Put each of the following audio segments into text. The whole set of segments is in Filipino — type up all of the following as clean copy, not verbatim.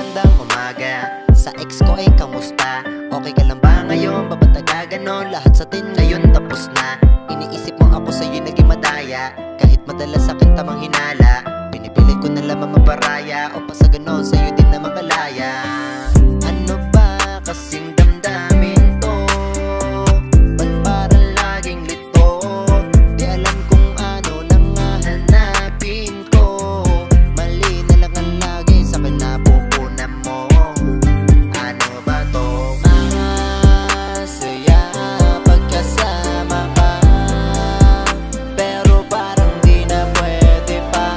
magandang umaga. Sa ex ko ay kamusta? Okay ka lang ba ngayon? Ba't nagaganon? Lahat sa atin ngayon tapos na. Iniisip mo ako sa'yo'y naging madaya. Kahit madalas aking tamang hinala, pinipilit ko na lamang maparaya. O pa sa ganon sa'yo din na makalaya. Ano ba kasing damdamin to? Ba't parang laging lito? Di alam kung ano nang hahanapin ko. Mali na lang ang lagi sa pinapupunan mo. Ano ba to? Masaya pagkasama ka, pero parang di na pwede pa.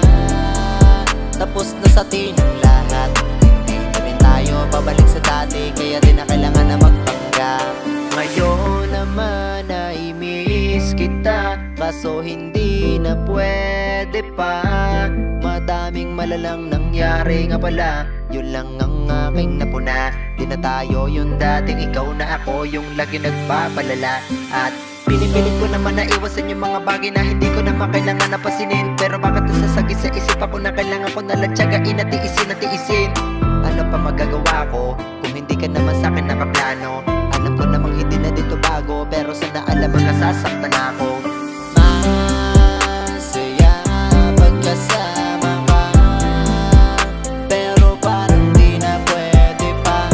Tapos na sa atin ang lahat, hindi na rin tayo babalik sa dati. Kaya din na kailangan na magpanggap. Ngayon naman ay miss kita, kaso hindi na pwede pa. Madaming malalang nangyari nga pala, yun lang ang aking napuna. Di na tayo yung dating ikaw na ako, yung lagi nagpapalala. At pinipilit ko naman na iwasan yung mga bagay na hindi ko naman kailangan napasinin. Pero bakit nasasagi sa isip ako na kailangan ko nalang tiyagain at tiisin. Ano pa magagawa ko kung hindi ka naman sa'kin nakaplano? Alam ko namang hindi na dito bago, pero sana alam mo nasasaktan ako. Masaya pagkasama ka, pero parang di na pwede pa.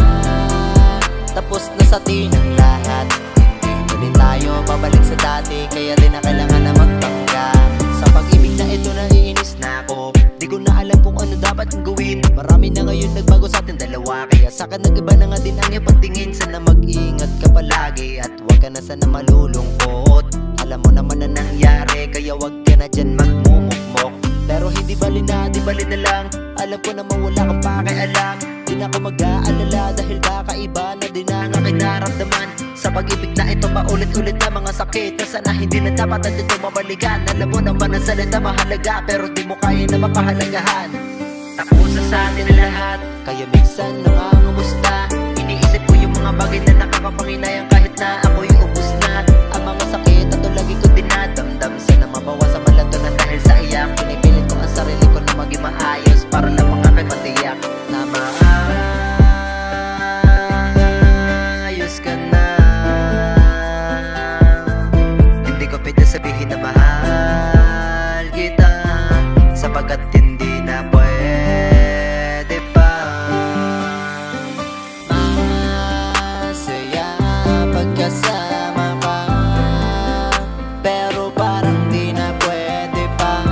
Tapos na sa atin ang lahat, hindi din tayo babalik sa dati. Kaya din na kailangan na magpanggap. Sa pag-ibig na ito naiinis na ako, di ko na alam kung ano dapat kong gawin. Marami na ngayon nagbago sa ating dalawa, kaya sa'kin nag-iba na nga din ang iyong pagtingin. Sana mag-ingat ka palagi at huwag ka na sana malulungkot. Alam mo naman na nangyari, kaya huwag ka na dyan magmumukmok. Pero hindi bali na, di bali na lang. Alam ko naman wala kang pakialam. Di na ako mag-aalala dahil kakaiba na din ang aking naramdaman. Sa pag-ibig na ito paulit-ulit na mga sakit na sana hindi na dapat at ito mabalikan. Alam mo naman ang salita mahalaga, pero di mo kaya na mapahalagahan. Tapusan sa atin lahat, kaya minsan nangangumusta. Iniisip ko yung mga bagay na nakakapanginayang kahit na ako'y ubus na. Ang mga sakit at lagi ko dinadamdam, sana mabawasan man lang to na dahil sa iyak. Pinipilit ko ang sarili ko na maging maayos para lang makakapatiyak na maayos ka na. Hindi ko pwede sabihin na mahal kita, sapagkat hindi na pwede pa. Masaya pagkasama ka, pero parang di na pwede pa.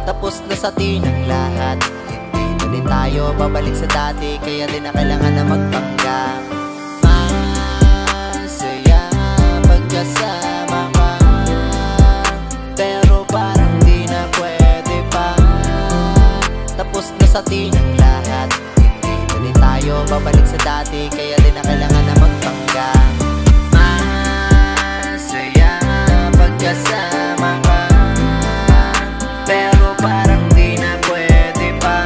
Tapos na sa atin ang lahat, hindi na din tayo babalik sa dati. Kaya din na kailangan na magpanggap. Masaya pagkasama ka, pero parang di na pwede pa. Tapos na sa atin ang lahat, hindi na din tayo babalik sa dati. Kaya din na kailangan na magpanggap. Masaya pagkasama ka, pero parang di na pwede pa.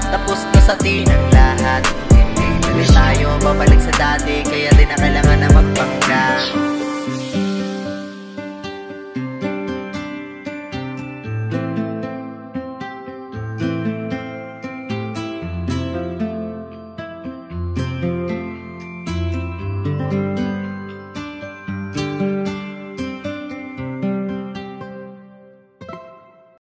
Tapos na sa atin ang lahat, hindi na din tayo babalik sa dati. Kaya din na kailangan